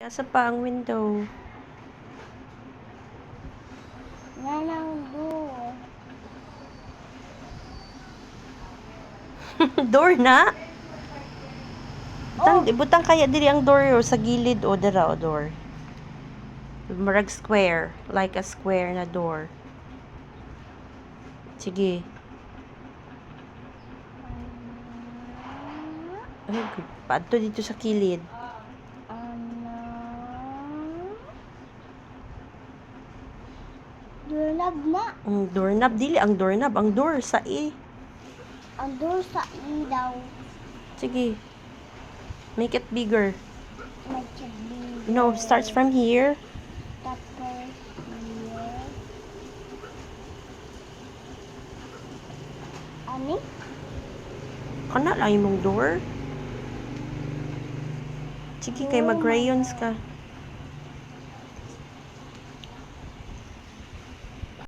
Asa pa ang window? Nanang door. Door na? Oh. Butang kaya diri ang door o sa gilid o dira o door. Murag square, like a square na door. Sige. Ay, paadto dito sa kilid. Doorknob na. Doorknob dili ang doorknob, ang door sa Ang door sa ilaw. Sige. Make it bigger. Nagsabi. No, starts from here. Tapos here. Ani? Kana lang imong door. Sige kay mag-crayons ka.